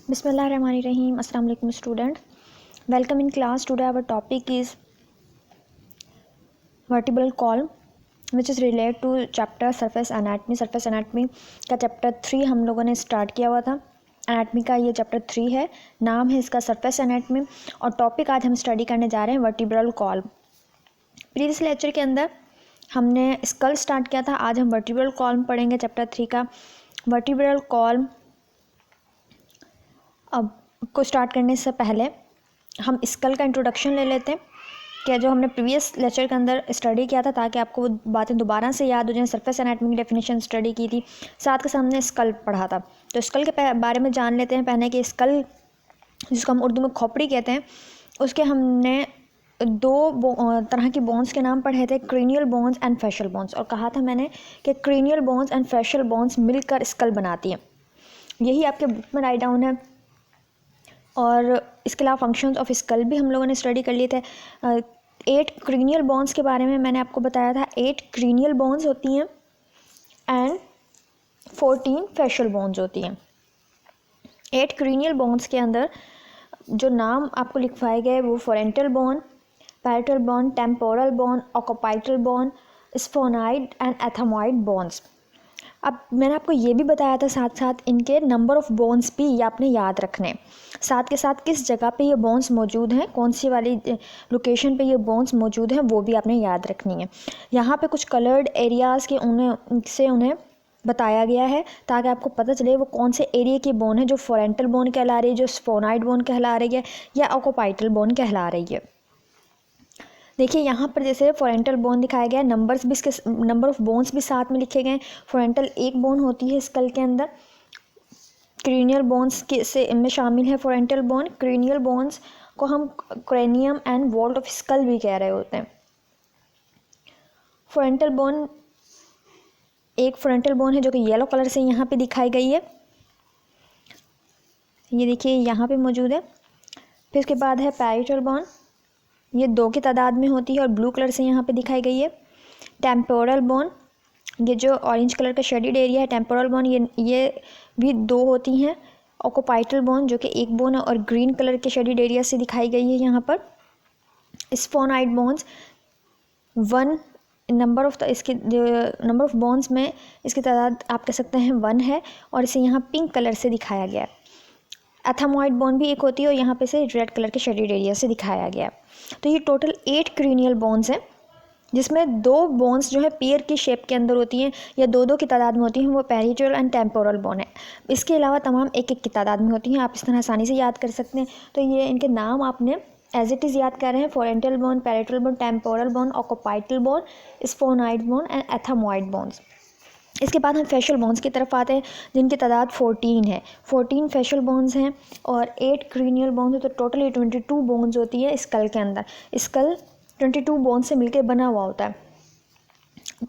Bismillahirrahmanirrahim. Assalamu alaikum student. Welcome in class. Today our topic is vertebral column which is related to chapter surface anatomy. Surface anatomy का chapter 3 हम लोगों ने start किया हुआ था. anatomy का ये chapter 3 है. नाम है इसका surface anatomy और topic आज हम study करने जा रहे हैं vertebral column. previous lecture के अंदर हमने skull start किया था. आज हम vertebral column पढ़ेंगे chapter 3 का. vertebral column अब को स्टार्ट करने से पहले हम स्कल का इंट्रोडक्शन ले लेते हैं कि जो हमने प्रीवियस लेक्चर के अंदर स्टडी किया था, ताकि आपको वो बातें दोबारा से याद हो जाए. सरफेस एनाटॉमी की डेफिनेशन स्टडी की थी, साथ के सामने स्कल पढ़ा था. तो स्कल के बारे में जान लेते हैं पहले कि स्कल जिसको हम उर्दू में खोपड़ी कहते हैं, उसके हमने दो तरह की बोन्स के नाम पढ़े थे, cranial bones and facial bones. और कहा था मैंने कि cranial bones and facial bones मिलकर स्कल बनाती हैं. यही आपके बुक में राइट डाउन है. और इसके अलावा फंक्शंस ऑफ स्कल भी हम लोगों ने स्टडी कर लिए थे. 8 क्रीनियल बोन्स के बारे में मैंने आपको बताया था. 8 क्रीनियल बोन्स होती हैं एंड 14 फेशियल बोन्स होती हैं. 8 क्रीनियल बोन्स के अंदर जो नाम आपको लिखवाए गए वो frontal bone, parietal bone, temporal bone, occipital bone, sphenoid and ethmoid bones. अब मैंने आपको ये भी बताया था साथ साथ इनके नंबर ऑफ़ बोन्स भी ये आपने याद रखने. साथ के साथ किस जगह पे ये बोन्स मौजूद हैं, कौन सी वाली लोकेशन पे ये बोन्स मौजूद हैं, वो भी आपने याद रखनी है. यहाँ पे कुछ कलर्ड एरियाज़ के उन्हें बताया गया है ताकि आपको पता चले वो कौन से एरिया की बोन है जो फोरेंटल बोन कहला रही है, जो स्फोनाइड बोन कहला रही है या ऑक्यूपाइटल बोन कहला रही है. देखिए यहाँ पर जैसे फोरेंटल बोन दिखाया गया है, नंबर्स भी इसके नंबर ऑफ़ बोन्स भी साथ में लिखे गए हैं. फोरेंटल एक बोन होती है स्कल के अंदर. क्रेनियल बोन्स के से में शामिल है फोरेंटल बोन. क्रेनियल बोन्स को हम cranium and vault of skull भी कह रहे होते हैं. फोरेंटल बोन एक फोरेंटल बोन है जो कि येलो कलर से यहाँ पे दिखाई गई है. ये देखिए यहाँ पे मौजूद है. फिर उसके बाद है पैरेटल बोन. ये 2 की तादाद में होती है और ब्लू कलर से यहाँ पे दिखाई गई है. टेम्पोरल बोन, ये जो ऑरेंज कलर का शेडेड एरिया है टेम्पोरल बोन, ये भी 2 होती हैं. ऑक्यूपाइटल बोन जो कि 1 बोन है और ग्रीन कलर के शेडेड एरिया से दिखाई गई है यहाँ पर. स्फोनाइड बोन्स 1 नंबर ऑफ इसके नंबर ऑफ बोन्स में इसकी तादाद आप कह सकते हैं 1 है और इसे यहाँ पिंक कलर से दिखाया गया है. एथेमॉइड बोन भी एक होती है और यहाँ पे से रेड कलर के शेडेड एरिया से दिखाया गया है. तो ये टोटल 8 क्रीनियल बोन्स हैं जिसमें 2 बोन्स जो है पेयर की शेप के अंदर होती हैं या 2-2 की तादाद में होती हैं, वो पैरेटल एंड टेम्पोरल बोन है. इसके अलावा तमाम 1-1 की तादाद में होती हैं. आप इस तरह आसानी से याद कर सकते हैं. तो ये इनके नाम आपने एज इट इज़ याद कर रहे हैं: frontal bone, parietal bone, temporal bone, occipital bone, sphenoid bone and ethmoid bones. इसके बाद हम फेशियल बोन्स की तरफ आते हैं जिनकी तादाद 14 है. 14 फेशियल बोन्स हैं और 8 क्रीनियल बोन्स है. तो टोटली 22 बोन्स होती है स्कल के अंदर. स्कल 22 बोन्स से मिलकर बना हुआ होता है.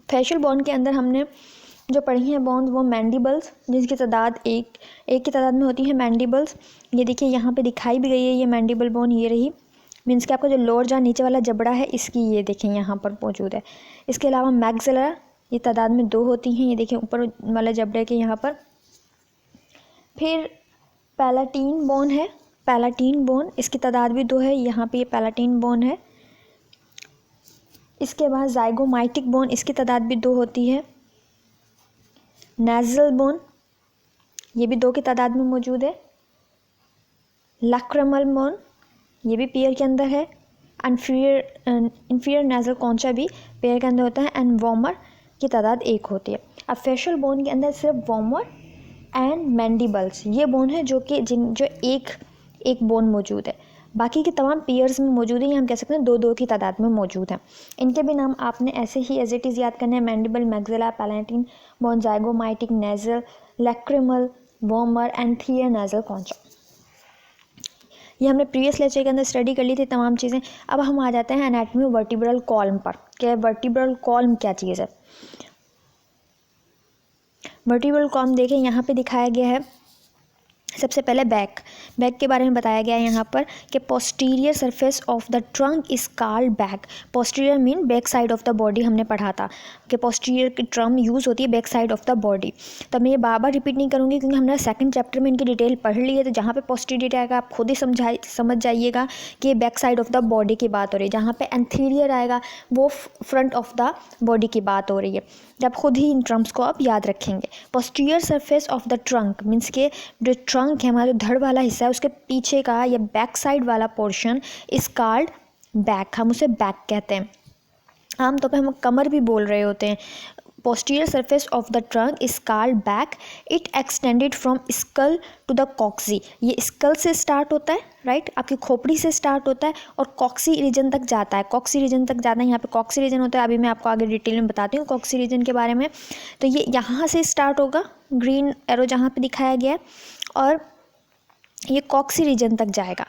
फेशियल बोन के अंदर हमने जो पढ़ी हैं बोन्स वो मैंडिबल्स, जिसकी तादाद एक की तादाद में होती है मैंडिबल्स. ये देखिए यहाँ पे दिखाई भी गई है ये मैंडिबल बोन, ये रही. मीन्स कि आपका जो लोअर जहाँ नीचे वाला जबड़ा है इसकी ये देखें यहाँ पर मौजूद है. इसके अलावा मैक्सिलर, ये तादाद में 2 होती हैं. ये देखिए ऊपर वाले जबड़े के यहाँ पर. फिर पैलाटीन बोन है. पैलाटीन बोन इसकी तादाद भी 2 है. यहाँ पे ये पैलाटीन बोन है. इसके बाद जाइगोमाइटिक बोन, इसकी तादाद भी 2 होती है. नेज़ल बोन, ये भी 2 की तादाद में मौजूद है. लैक्रिमल बोन, ये भी पेयर के अंदर है. इंफीरियर नेज़ल कॉन्चा भी पेयर के अंदर होता है. एंड वॉमर की तादाद 1 होती है. अब फेशियल बोन के अंदर सिर्फ वॉमर एंड मैंडिबल्स ये बोन है जो कि जो एक बोन मौजूद है. बाकी के तमाम पेयर्स में मौजूद है. ये हम कह सकते हैं 2-2 की तादाद में मौजूद हैं. इनके भी नाम आपने ऐसे ही एज इट इज़ याद करने हैं: mandible, maxilla, palatine bone, zygomatic, nasal, lacrimal, vomer and inferior nasal concha. ये हमने प्रीवियस लेक्चर के अंदर स्टडी कर ली थी तमाम चीज़ें. अब हम आ जाते हैं एनाटॉमी वर्टिब्रल कॉलम पर. क्या वर्टिब्रल कॉलम क्या चीज़ है? वर्टिब्रल कॉलम देखें यहाँ पे दिखाया गया है सबसे पहले बैक के बारे में बताया गया है यहाँ पर कि posterior surface of the trunk is called back. Posterior mean back side of the body, हमने पढ़ा था कि पोस्टीरियर की टर्म यूज़ होती है back side of the body. तो मैं ये बार बार रिपीट नहीं करूँगी क्योंकि हमने सेकंड चैप्टर में इनकी डिटेल पढ़ ली है। तो जहाँ पे पोस्टीरियर आएगा आप खुद ही समझ जाइएगा कि back side of the body की बात हो रही है। जहाँ पे एंथीरियर आएगा वो फ्रंट ऑफ द बॉडी की बात हो रही है। जब खुद ही इन टर्म्स को आप याद रखेंगे। Posterior surface of the trunk means के जो ट्रंक है, हमारा जो धड़ वाला हिस्सा है, उसके पीछे का या बैक साइड वाला पोर्शन इज कॉल्ड बैक, हम उसे बैक कहते हैं। आमतौर पे हम कमर भी बोल रहे होते हैं। posterior surface of the trunk is called back. It extended from skull to the coccyx. ये skull से स्टार्ट होता है, राइट, आपकी खोपड़ी से स्टार्ट होता है और कॉक्सी रीजन तक जाता है। कॉक्सी रीजन तक जाता है, यहाँ पे कॉक्सी रीजन होता है। अभी मैं आपको आगे डिटेल में बताती हूँ कॉक्सी रीजन के बारे में। तो ये यहाँ से स्टार्ट होगा, ग्रीन एरो जहाँ पे दिखाया गया है, और ये कॉक्सी रीजन तक जाएगा।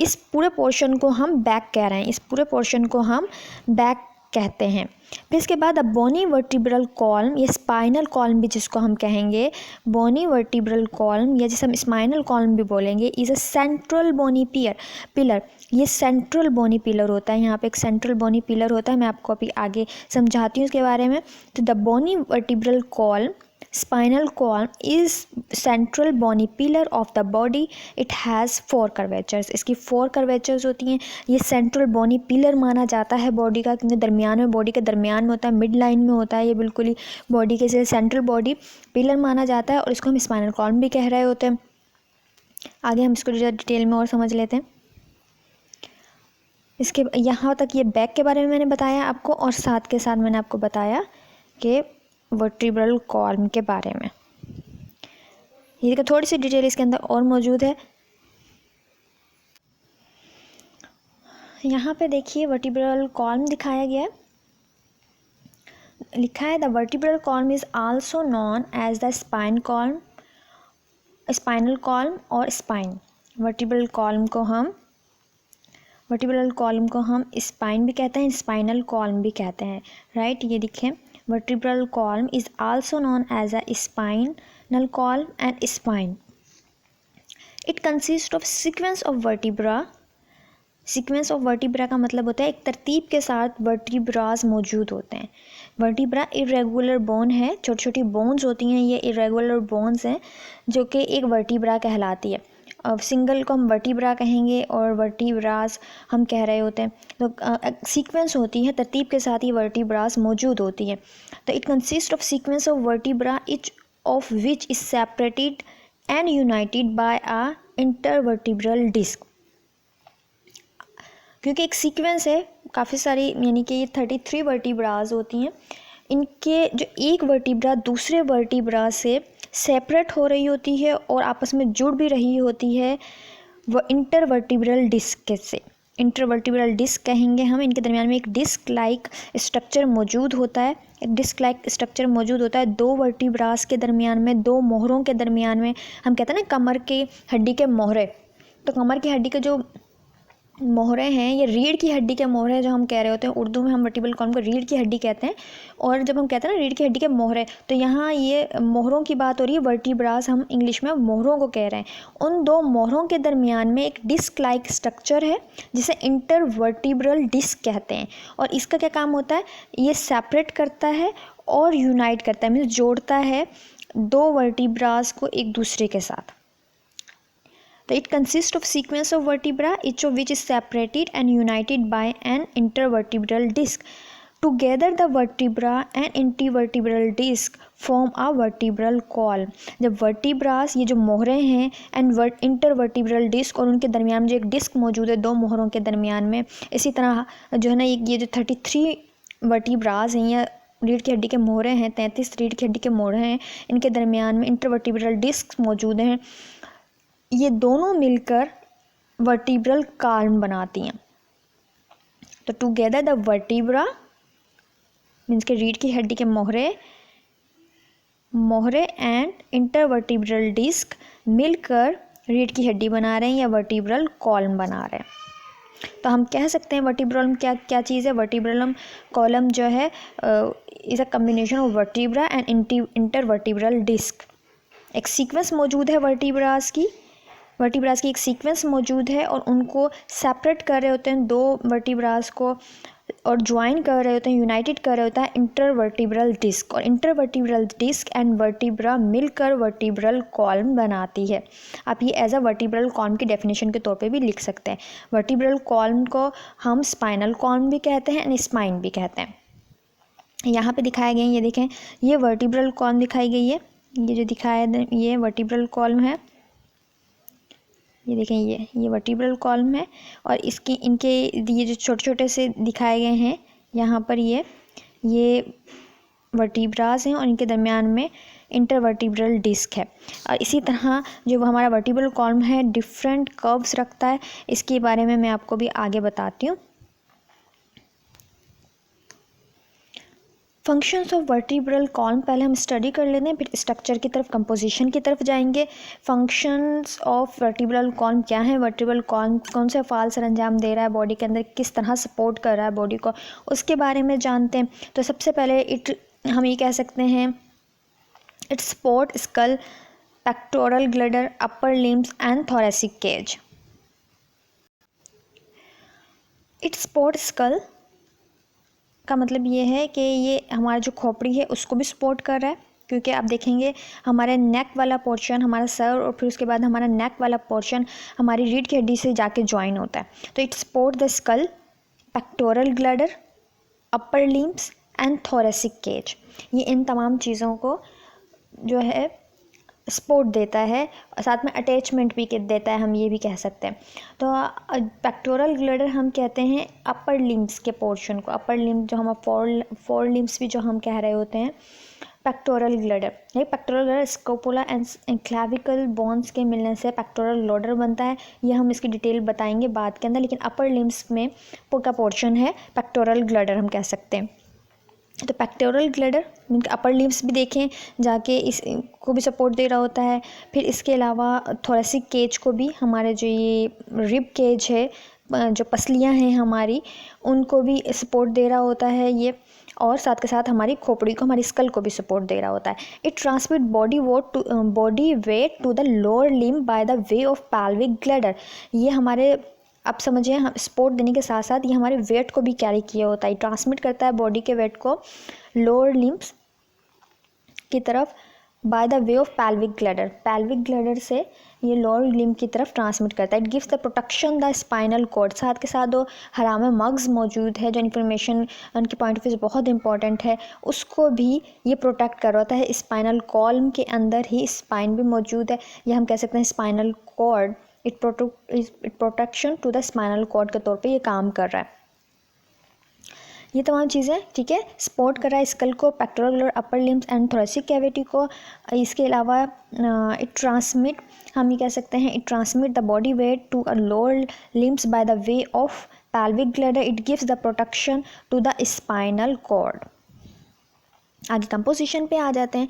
इस पूरे पोर्शन को हम बैक कह रहे हैं, इस पूरे पोर्शन को हम बैक कहते हैं। फिर इसके बाद अब बोनी वर्टिब्रल कॉलम, ये स्पाइनल कॉलम भी जिसको हम कहेंगे, बोनी वर्टिब्रल कॉलम या जिसे हम स्पाइनल कॉलम भी बोलेंगे, is a central bony pillar. ये सेंट्रल बोनी पिलर होता है, यहाँ पे एक सेंट्रल बोनी पिलर होता है। मैं आपको अभी आगे समझाती हूँ इसके बारे में। तो the bony vertebral column spinal column is central bony pillar of the body. It has 4 curvatures, इसकी 4 कर्वेचर्स होती हैं। ये सेंट्रल बोनी पिलर माना जाता है बॉडी का, क्योंकि दरमियान में, बॉडी के दरमियान में होता है, मिड लाइन में होता है ये बिल्कुल ही बॉडी के से सेंट्रल बॉडी पिलर माना जाता है, और इसको हम स्पाइनल कॉलम भी कह रहे होते हैं। आगे हम इसको डिटेल में और समझ लेते हैं। इसके यहाँ तक ये बैक के बारे में मैंने बताया आपको, और साथ के साथ मैंने आपको बताया कि वर्टिब्रल कॉलम के बारे में। ये देखो थोड़ी सी डिटेल इसके अंदर और मौजूद है। यहाँ पे देखिए वर्टिब्रल कॉलम दिखाया गया है, लिखा है the vertebral column is also known as the spinal column और स्पाइन। वर्टिब्रल कॉलम को हम स्पाइन भी कहते हैं, स्पाइनल कॉलम भी कहते हैं, राइट। ये दिखें, vertebral column is also known as a spinal column and spine. It consists of sequence of vertebra. Sequence of vertebra का मतलब होता है एक तरतीब के साथ वर्टिब्रास मौजूद होते हैं। वर्टिब्रा इरेगुलर बोन है, छोटी छोटी बोन्स होती हैं, ये इरेगुलर बोन्स हैं जो कि एक वर्टिब्रा कहलाती है। सिंगल को हम वर्टिब्रा कहेंगे और वर्टिब्रास हम कह रहे होते हैं। तो सीक्वेंस होती है, तरतीब के साथ ही वर्टिब्रास मौजूद होती है। तो it consist of sequence of vertebra each of which is separated and united by a intervertebral disc. क्योंकि एक सीक्वेंस है, काफ़ी सारी, यानी कि ये 33 वर्टिब्रास होती हैं। इनके जो एक वर्टिब्रा दूसरे वर्टिब्रा से सेपरेट हो रही होती है और आपस में जुड़ भी रही होती है वो इंटरवर्टिब्रल डिस्क से। इंटरवर्टिब्रल डिस्क कहेंगे हम। इनके दरमियान में एक डिस्क लाइक स्ट्रक्चर मौजूद होता है, दो वर्टिब्रास के दरमियान में, दो मोहरों के दरमियान में। हम कहते हैं ना कमर की हड्डी के मोहरे, तो कमर की हड्डी के जो मोहरे हैं, ये रीढ़ की हड्डी के मोहरे जो हम कह रहे होते हैं, उर्दू में हम वर्टिब्रल कॉलम को रीढ़ की हड्डी कहते हैं। और जब हम कहते हैं ना रीढ़ की हड्डी के मोहरे, तो यहाँ ये मोहरों की बात हो रही है, वर्टिब्रास हम इंग्लिश में मोहरों को कह रहे हैं। उन दो मोहरों के दरमियान में एक डिस्क लाइक स्ट्रक्चर है जिसे इंटरवर्टिब्रल डिस्क कहते हैं। और इसका क्या काम होता है, ये सेपरेट करता है और यूनाइट करता है, मीन्स जोड़ता है दो वर्टिब्रास को एक दूसरे के साथ। It consists of sequence of vertebra, each of which is separated and united by an intervertebral disc. Together the vertebra and intervertebral disc form a vertebral column. जब वर्टिब्रास, ये जो मोहरे हैं, एंड इंटरवर्टिब्रल डिस्क, और उनके दरमियान में जो एक डिस्क मौजूद है दो मोहरों के दरमियान में, इसी तरह जो है ना ये जो 33 वर्टिब्रास हैं या रीढ़ की हड्डी के मोहरे हैं, 33 रीढ़ की हड्डी के मोहरे हैं, इनके दरमियान में इंटरवर्टिब्रल डिस्क मौजूद हैं। ये दोनों मिलकर वर्टिब्रल कॉलम बनाती हैं। तो टुगेदर द वर्टिब्रा मीन्स के रीढ़ की हड्डी के मोहरे एंड इंटरवर्टिब्रल डिस्क मिलकर रीढ़ की हड्डी बना रहे हैं या वर्टिब्रल कॉलम बना रहे हैं। तो हम कह सकते हैं वर्टिब्रल क्या चीज़ है। वर्टिब्रल कॉलम जो है is a combination of vertebra and intervertebral disc. एक सीक्वेंस मौजूद है वर्टिब्रास की वर्टिब्रास की एक सीक्वेंस मौजूद है और उनको सेपरेट कर रहे होते हैं, दो वर्टिब्रास को, और ज्वाइन कर रहे होते हैं, यूनाइटेड कर रहे होता है इंटरवर्टिब्रल डिस्क, और इंटरवर्टिब्रल डिस्क एंड वर्टिब्रा मिलकर वर्टिब्रल कॉलम बनाती है। आप ये एज अ वर्टिब्रल कॉलम की डेफिनेशन के तौर पे भी लिख सकते हैं। वर्टिब्रल कॉलम को हम स्पाइनल कॉलम भी कहते हैं एंड स्पाइन भी कहते हैं। यहाँ पे दिखाए गए हैं, ये देखें, ये वर्टिब्रल कॉलम दिखाई गई है, ये जो दिखाया है ये वर्टिब्रल कॉलम है, ये देखें, ये वर्टिब्रल कॉलम है, और इसकी इनके ये जो छोटे छोटे से दिखाए गए हैं यहाँ पर, ये वर्टिब्रास हैं और इनके दरमियान में इंटरवर्टिब्रल डिस्क है। और इसी तरह जो हमारा वर्टिब्रल कॉलम है डिफरेंट कर्व्स रखता है, इसके बारे में मैं आपको भी आगे बताती हूँ। फंक्शंस ऑफ वर्टिब्रल कॉलम पहले हम स्टडी कर लेते हैं, फिर स्ट्रक्चर की तरफ, कंपोजिशन की तरफ जाएंगे। फंक्शंस ऑफ वर्टिब्रल कॉलम क्या है, वर्टिब्रल कॉलम कौन से अफ़ाल सर अंजाम दे रहा है बॉडी के अंदर, किस तरह सपोर्ट कर रहा है बॉडी को, उसके बारे में जानते हैं। तो सबसे पहले हम ये कह सकते हैं it support skull, pectoral girdle, upper limbs and thoracic cage. It support skull का मतलब ये है कि ये हमारा जो खोपड़ी है उसको भी सपोर्ट कर रहा है, क्योंकि आप देखेंगे हमारे नेक वाला पोर्शन, हमारा सर और फिर उसके बाद हमारा नेक वाला पोर्शन हमारी रीढ़ की हड्डी से जाके ज्वाइन होता है। तो it support the skull, pectoral girdle, upper limbs and thoracic cage. ये इन तमाम चीज़ों को जो है सपोर्ट देता है, और साथ में अटैचमेंट भी देता है, हम ये भी कह सकते हैं। तो पेक्टोरल ग्लैडर हम कहते हैं अपर लिम्स के पोर्शन को, अपर लिम्स जो हम फोर लिम्स भी जो हम कह रहे होते हैं, पेक्टोरल ग्लैडर। ये पेक्टोरल ग्लैडर स्कोपुला एंड क्लैविकल बोन्स के मिलने से पेक्टोरल ग्लैडर बनता है। ये हम इसकी डिटेल बताएंगे बाद के अंदर, लेकिन अपर लिम्स में का पोर्शन है पेक्टोरल ग्लैडर हम कह सकते हैं। तो पेक्टोरल ग्लैडर अपर लिम्स भी देखें जाके, इस को भी सपोर्ट दे रहा होता है। फिर इसके अलावा थोरेसिक केज को भी, हमारे जो ये रिब केज है, जो पसलियां हैं हमारी, उनको भी सपोर्ट दे रहा होता है ये, और साथ के साथ हमारी खोपड़ी को, हमारी स्कल को भी सपोर्ट दे रहा होता है। It transmit body weight to the lower limb by the way of pelvic girdle. ये हमारे, आप समझिए, हम सपोर्ट देने के साथ साथ ये हमारे वेट को भी कैरी किया होता है, ट्रांसमिट करता है बॉडी के वेट को लोअर लिम्स की तरफ by the way of pelvic girdle. Pelvic girdle से ये लोअर लिम्ब की तरफ ट्रांसमिट करता है। It gives the protection the spinal cord. साथ के साथ दो हरामे मग्स मौजूद है, जो इन्फॉर्मेशन उनके पॉइंट ऑफ व्यू से बहुत इंपॉर्टेंट है, उसको भी ये प्रोटेक्ट कर होता है। स्पाइनल कॉलम के अंदर ही स्पाइन भी मौजूद है, या हम कह सकते हैं spinal cord it protection to the spinal cord के तौर पे ये काम कर रहा है। ये तमाम चीज़ें, ठीक है, सपोर्ट कर रहा है स्कल को, pectoral girdle, upper limbs and thoracic cavity को। इसके अलावा इट ट्रांसमिट, हम ये कह सकते हैं, it transmit the body weight to a lower limbs by the way of pelvic girdle. It gives the protection to the spinal cord. आगे composition पे आ जाते हैं।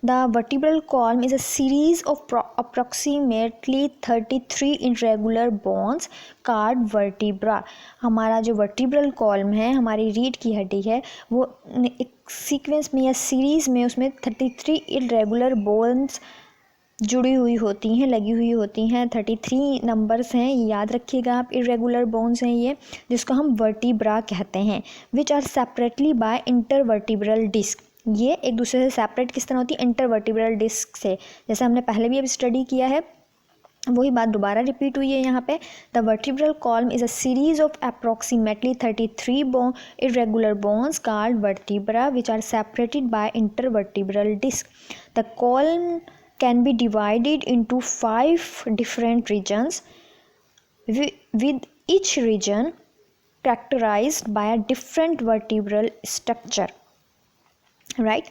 The vertebral column is a series of approximately 33 irregular bones called vertebra। हमारा जो vertebral column है, हमारी रीढ़ की हड्डी है, वो एक सीक्वेंस में या सीरीज़ में उसमें 33 irregular bones जुड़ी हुई होती हैं, लगी हुई होती हैं। 33 नंबर्स हैं, याद रखिएगा आप। इरेगुलर बोन्स हैं ये, जिसको हम वर्टिब्रा कहते हैं, which are separately by intervertebral disc. ये एक दूसरे से सेपरेट किस तरह होती है, इंटरवर्टिब्रल डिस्क से। जैसे हमने पहले भी अब स्टडी किया है, वही बात दोबारा रिपीट हुई है यहाँ पे। The vertebral column is a series of approximately 33 irregular bones called vertebra which are separated by intervertebral disc. The column can be divided into 5 different regions with each region characterized by a different vertebral structure. Right,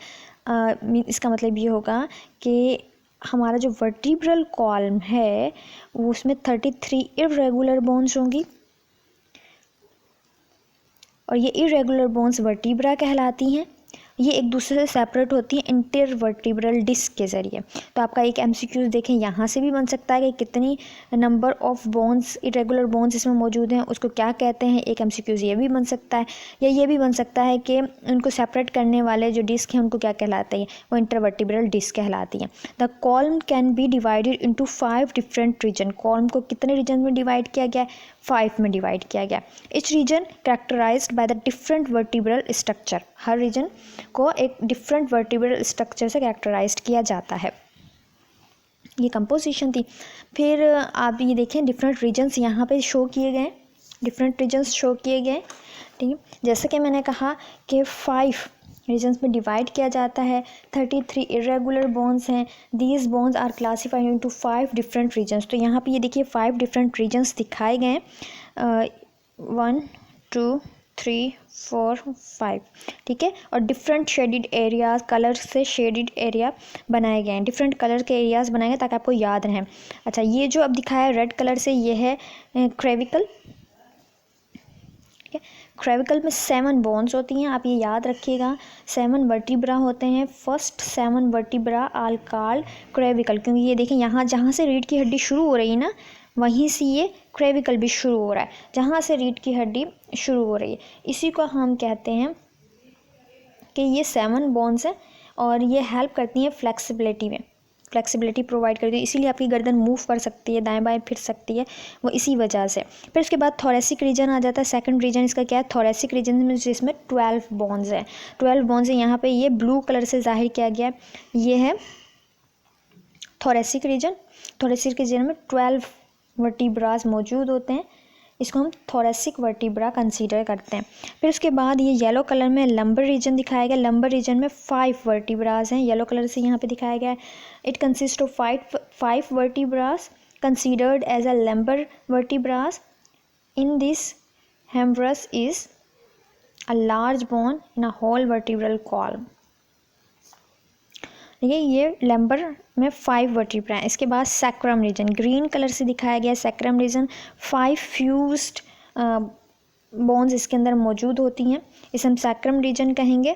इसका मतलब ये होगा कि हमारा जो vertebral column है वो उसमें 33 इरेगुलर बोन्स होंगी, और ये इरेगुलर बोन्स वर्टिब्रा कहलाती हैं। ये एक दूसरे से सेपरेट होती हैं इंटरवर्टिब्रल डिस्क के ज़रिए। तो आपका एक एमसीक्यूज़ देखें यहाँ से भी बन सकता है कि कितनी number of bones, irregular bones इसमें मौजूद हैं, उसको क्या कहते हैं। एक एमसीक्यूज़ ये भी बन सकता है, या ये भी बन सकता है कि उनको सेपरेट करने वाले जो डिस्क हैं उनको क्या कहलाते हैं, वो इंटरवर्टिब्रल डिस्क कहलाती हैं। The column can be divided into 5 different region. Column को कितने रीजन में डिवाइड किया गया है, 5 में डिवाइड किया गया। Each region characterised by the different vertebral structure. हर रीजन को एक डिफरेंट वर्टिब्रल स्ट्रक्चर से कैरेक्टराइज्ड किया जाता है। ये कंपोजिशन थी। फिर आप ये देखें डिफरेंट रीजन्स यहाँ पे शो किए गए, डिफरेंट रीजन्स शो किए गए, ठीक है। जैसे कि मैंने कहा कि 5 रीजन्स में डिवाइड किया जाता है। 33 इरेगुलर बोन्स हैं। These bones are classified into 5 different regions. तो यहाँ पे ये देखिए 5 डिफरेंट रीजन्स दिखाए गए हैं, 1 2 3 4 5, ठीक है। और डिफरेंट शेडिड एरियाज, कलर से शेडिड एरिया बनाए गए हैं, डिफरेंट कलर के एरियाज बनाए गए ताकि आपको याद रहें। अच्छा, ये जो अब दिखाया है रेड कलर से, ये है क्रेविकल, ठीक है। क्रेविकल में 7 बोन्स होती हैं, आप ये याद रखिएगा। 7 वर्टिब्रा होते हैं। फर्स्ट 7 वर्टिब्रा आर कॉल्ड क्रेविकल, क्योंकि ये देखें यहाँ जहाँ से रीढ़ की हड्डी शुरू हो रही है ना, वहीं से ये क्रेविकल भी शुरू हो रहा है, जहाँ से रीढ़ की हड्डी शुरू हो रही है। इसी को हम कहते हैं कि ये 7 बोन्स हैं और ये हेल्प करती हैं फ्लेक्सिबिलिटी में, फ्लेक्सिबिलिटी प्रोवाइड करती है, इसीलिए आपकी गर्दन मूव कर सकती है, दाएं बाएं फिर सकती है, वो इसी वजह से। फिर उसके बाद थोरेसिक रीजन आ जाता है। सेकंड रीजन इसका क्या है, थोरेसिक रीजन में, जिसमें 12 बोन्स है। 12 बोन्स है, यहाँ पे ये ब्लू कलर से जाहिर किया गया है, ये है थोरेसिक रीजन। थोरेसिक रीजन में 12 वर्टिब्रास मौजूद होते हैं, इसको हम थोरेसिक वर्टिब्रा कंसीडर करते हैं। फिर उसके बाद ये येलो कलर में लंबर रीजन दिखाया गया। लंबर रीजन में 5 वर्टिब्रास हैं, येलो कलर से यहाँ पे दिखाया गया है। It consist of 5 vertebras considered as a lumbar vertebras. In this हेम्ब्रस is a large bone in a whole vertebral column. देखिए ये लंबर में 5 वर्टिब्रा हैं। इसके बाद सैक्रम रीजन ग्रीन कलर से दिखाया गया है। सैक्रम रीजन 5 फ्यूज्ड बोन्स इसके अंदर मौजूद होती हैं, इसे हम सैक्रम रीजन कहेंगे।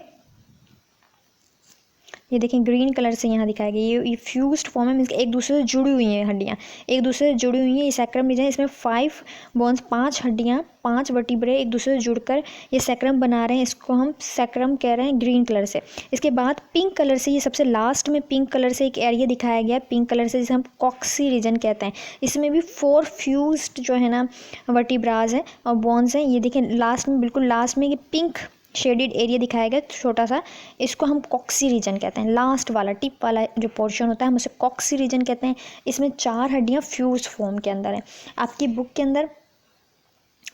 ये देखें ग्रीन कलर से यहाँ दिखाया गया, ये फ्यूज्ड फॉर्म है, मीन्स एक दूसरे से जुड़ी हुई हैं, हड्डियाँ एक दूसरे से जुड़ी हुई हैं। ये सैक्रम रीजन, इसमें 5 बोन्स, 5 हड्डियाँ, 5 वर्टिब्रे एक दूसरे से जुड़कर ये सैक्रम बना रहे हैं, इसको हम सैक्रम कह रहे हैं ग्रीन कलर से। इसके बाद पिंक कलर से, ये सबसे लास्ट में पिंक कलर से एक एरिया दिखाया गया है, पिंक कलर से, जिसे हम कॉक्सी रीजन कहते हैं। इसमें भी 4 फ्यूज्ड जो है ना वर्टिब्रास हैं और बोन्स हैं। ये देखें लास्ट में, बिल्कुल लास्ट में ये पिंक शेडिड एरिया दिखाया गया छोटा सा, इसको हम कॉक्सी रीजन कहते हैं। लास्ट वाला टिप वाला जो पोर्शन होता है हम उसे कॉक्सी रीजन कहते हैं। इसमें 4 हड्डियाँ फ्यूज फॉर्म के अंदर हैं। आपकी बुक के अंदर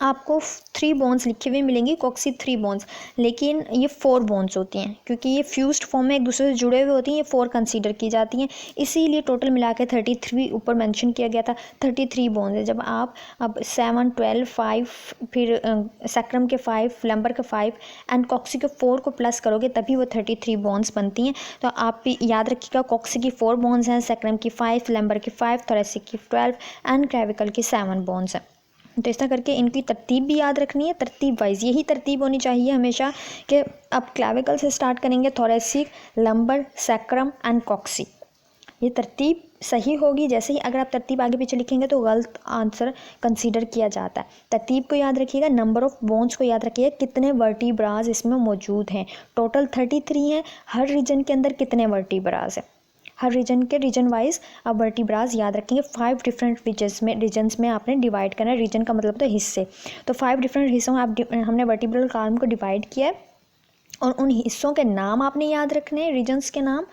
आपको 3 बोन्स लिखे हुए मिलेंगी, कॉक्सी 3 बोन्स, लेकिन ये 4 बोन्स होती हैं, क्योंकि ये फ्यूज्ड फॉर्म में एक दूसरे से जुड़े हुए होती हैं, ये 4 कंसीडर की जाती हैं, इसीलिए टोटल मिला के 33 ऊपर मेंशन किया गया था। 33 बोन्स है। जब आप अब 7 12 5 फिर सैक्रम के 5, लंबर के 5 एंड कॉक्सी के 4 को प्लस करोगे तभी वो 33 बोन्स बनती हैं। तो आप भी याद रखिएगा, कॉक्सी की 4 बोन्स हैं, सैक्रम की 5, लंबर की 5, थोरेसिक की 12 एंड क्लेविकल की 7 बोन्स हैं। तो इस तरह करके इनकी तरतीब भी याद रखनी है, तरतीब वाइज यही तरतीब होनी चाहिए हमेशा, कि अब क्लेविकल से स्टार्ट करेंगे, थोरेसिक, लंबर, सैक्रम एंड कॉक्सी, ये तरतीब सही होगी। जैसे ही अगर आप तरतीब आगे पीछे लिखेंगे तो गलत आंसर कंसीडर किया जाता है। तरतीब को याद रखिएगा, नंबर ऑफ बोन्स को याद रखिएगा, कितने वर्टिब्रास इसमें मौजूद हैं, टोटल 33 हैं। हर रीजन के अंदर कितने वर्टिब्रास हैं, हर रीजन के रीजन वाइज आप वर्टिब्रास याद रखेंगे। 5 डिफरेंट रीजन्स में आपने डिवाइड करना है। रीजन का मतलब तो हिस्से, तो 5 डिफरेंट हिस्सों में हमने वर्टिब्रल कॉलम को डिवाइड किया है और उन हिस्सों के नाम आपने याद रखने हैं, रीजन्स के नाम,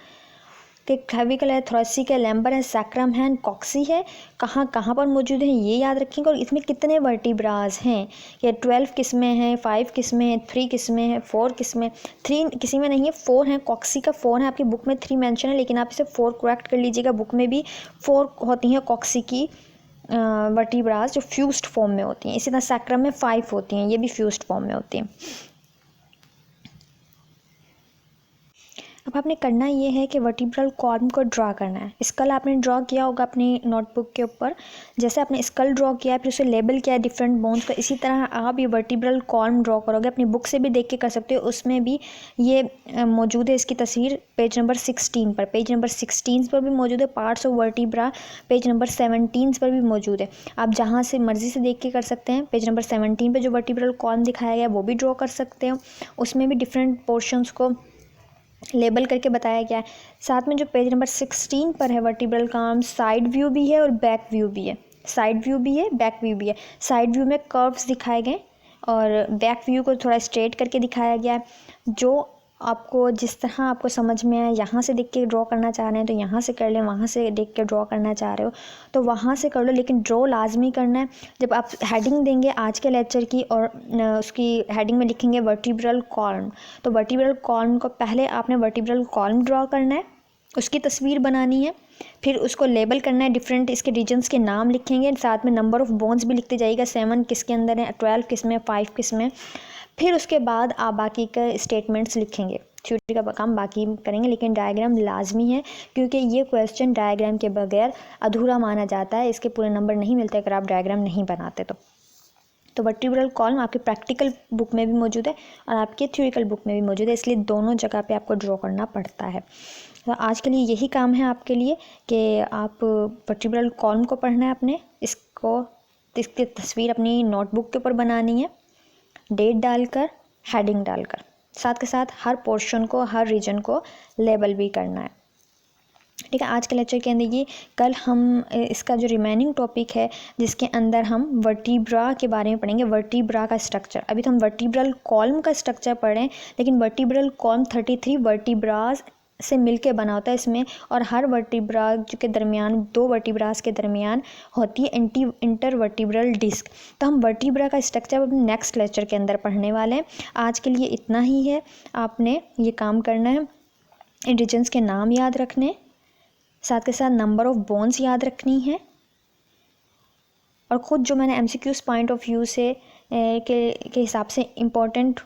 कि क्लेविकल है, थोरेसिक है, लैम्बर है, सैक्रम है, कॉक्सी है, कहाँ कहाँ पर मौजूद है ये याद रखेंगे। और इसमें कितने वर्टिब्रास हैं, ये 12 किस्में हैं, 5 किस्में हैं, 3 किस्में हैं, 4 किस्में, 3 किसी में नहीं है, 4 हैं। कॉक्सी का 4 है, आपकी बुक में 3 मेंशन है, लेकिन आप इसे 4 करेक्ट कर लीजिएगा, बुक में भी 4 होती हैं कॉक्सी की वर्टिब्रास जो फ्यूज्ड फॉर्म में होती हैं। इसी तरह सैक्रम में 5 होती हैं, ये भी फ्यूज्ड फॉर्म में होती हैं। अब आपने करना ये है कि वर्टिब्रल कॉलम को ड्रा करना है। स्कल आपने ड्रॉ किया होगा अपनी नोटबुक के ऊपर, जैसे आपने स्कल ड्रॉ किया फिर उसे लेबल किया डिफरेंट बोन्स का, इसी तरह आप ये वर्टिब्रल कॉलम ड्रॉ करोगे। अपनी बुक से भी देख के कर सकते हो, उसमें भी ये मौजूद है इसकी तस्वीर पेज नंबर 16 पर। पेज नंबर 16 पर भी मौजूद है। Parts of vertebra page number 17 पर भी मौजूद है। आप जहाँ से मर्ज़ी से देख के कर सकते हैं। पेज नंबर 17 पे जो वर्टिब्रल कॉलम दिखाया गया है वो भी ड्रॉ कर सकते हो, उसमें भी डिफरेंट पोर्शंस को लेबल करके बताया गया है। साथ में जो पेज नंबर 16 पर है वर्टिब्रल कॉलम, साइड व्यू भी है और बैक व्यू भी है। साइड व्यू भी है, बैक व्यू भी है। साइड व्यू में कर्व्स दिखाए गए और बैक व्यू को थोड़ा स्ट्रेट करके दिखाया गया है। जो आपको जिस तरह आपको समझ में आए, यहाँ से देख के ड्रॉ करना चाह रहे हैं तो यहाँ से कर लें, वहाँ से देख के ड्रॉ करना चाह रहे हो तो वहाँ से कर लो, लेकिन ड्रॉ लाजमी करना है। जब आप हेडिंग देंगे आज के लेक्चर की और उसकी हेडिंग में लिखेंगे वर्टिब्रल कॉलम, तो वर्टिब्रल कॉलम को पहले आपने वर्टिब्रल कॉलम ड्रॉ करना है, उसकी तस्वीर बनानी है, फिर उसको लेबल करना है, डिफरेंट इसके रीजन्स के नाम लिखेंगे, साथ में नंबर ऑफ़ बोन्स भी लिखते जाइएगा, 7 किसके अंदर है, 12 किस में, 5 किस में। फिर उसके बाद आप बाकी का स्टेटमेंट्स लिखेंगे। थ्योरी का काम बाकी करेंगे, लेकिन डायग्राम लाजमी है क्योंकि ये क्वेश्चन डायग्राम के बगैर अधूरा माना जाता है, इसके पूरे नंबर नहीं मिलते अगर आप डायग्राम नहीं बनाते तो वर्टिब्रल कॉलम आपकी प्रैक्टिकल बुक में भी मौजूद है और आपकी थ्योरिकल बुक में भी मौजूद है, इसलिए दोनों जगह पे आपको ड्रॉ करना पड़ता है। तो आज के लिए यही काम है आपके लिए कि आप वर्टिब्रल कॉलम को पढ़ना है अपने, इसकी तस्वीर अपनी नोटबुक के ऊपर बनानी है, डेट डालकर, हेडिंग डालकर, साथ के साथ हर पोर्शन को, हर रीजन को लेबल भी करना है। ठीक है, आज के लेक्चर के अंदर ये, कल हम इसका जो रिमेनिंग टॉपिक है जिसके अंदर हम वर्टिब्रा के बारे में पढ़ेंगे, वर्टिब्रा का स्ट्रक्चर। अभी तो हम वर्टिब्रल कॉलम का स्ट्रक्चर पढ़ें, लेकिन वर्टिब्रल कॉलम 33 वर्टिब्रास से मिलके बना होता है इसमें, और हर वर्टिब्रा के दरमियान, 2 वर्टिब्रास के दरमियान होती है इंटरवर्टिब्रल डिस्क। तो हम वर्टिब्रा का स्ट्रक्चर नेक्स्ट लेक्चर के अंदर पढ़ने वाले हैं। आज के लिए इतना ही है, आपने ये काम करना है, इन रीजन्स के नाम याद रखने, साथ के साथ नंबर ऑफ़ बोन्स याद रखनी है, और ख़ुद जो मैंने MCQs पॉइंट ऑफ व्यू से के हिसाब से इम्पोर्टेंट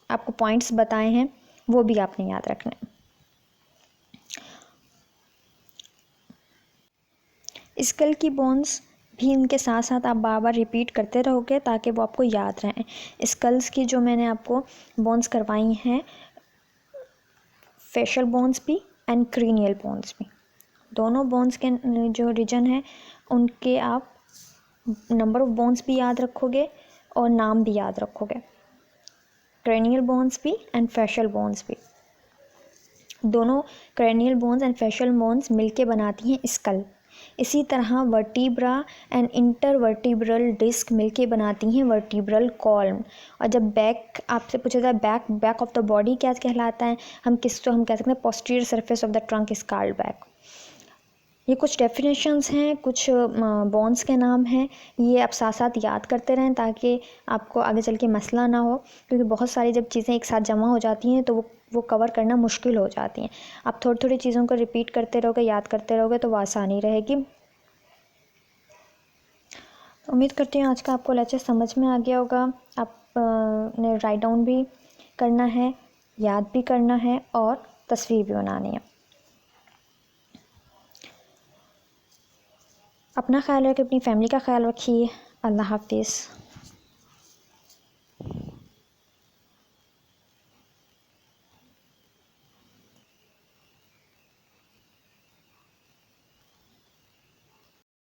आपको पॉइंट्स बताए हैं वो भी आपने याद रखना है। स्कल की बोन्स भी इनके साथ साथ आप बार बार रिपीट करते रहोगे ताकि वो आपको याद रहें। स्कल्स की जो मैंने आपको बोन्स करवाई हैं, फेशियल बोन्स भी एंड क्रीनियल बोन्स भी, दोनों बोन्स के जो रीजन है उनके आप नंबर ऑफ़ बोन्स भी याद रखोगे और नाम भी याद रखोगे। क्रेनियल बोन्स भी एंड फेशियल बोन्स भी, दोनों cranial bones and facial bones मिलके बनाती हैं स्कल। इसी तरह वर्टिब्रा एंड इंटरवर्टिब्रल डिस्क मिलके बनाती हैं वर्टिब्रल कॉलम। और जब बैक आपसे पूछा जाए बैक ऑफ द बॉडी क्या कहलाता है, हम कह सकते हैं posterior surface of the trunk is called back. ये कुछ डेफिनेशंस हैं, कुछ बोन्स के नाम हैं, ये आप साथ साथ याद करते रहें ताकि आपको आगे चल के मसला ना हो, क्योंकि बहुत सारी जब चीज़ें एक साथ जमा हो जाती हैं तो वो कवर करना मुश्किल हो जाती हैं। आप थोड़ी थोड़ी चीज़ों को रिपीट करते रहोगे, याद करते रहोगे तो वो आसानी रहेगी। उम्मीद करती हूँ आज का आपको लेक्चर समझ में आ गया होगा। आप ने राइट डाउन भी करना है, याद भी करना है और तस्वीर भी बनानी है। अपना ख्याल रखें, अपनी फैमिली का ख्याल रखिए। अल्लाह हाफिज़।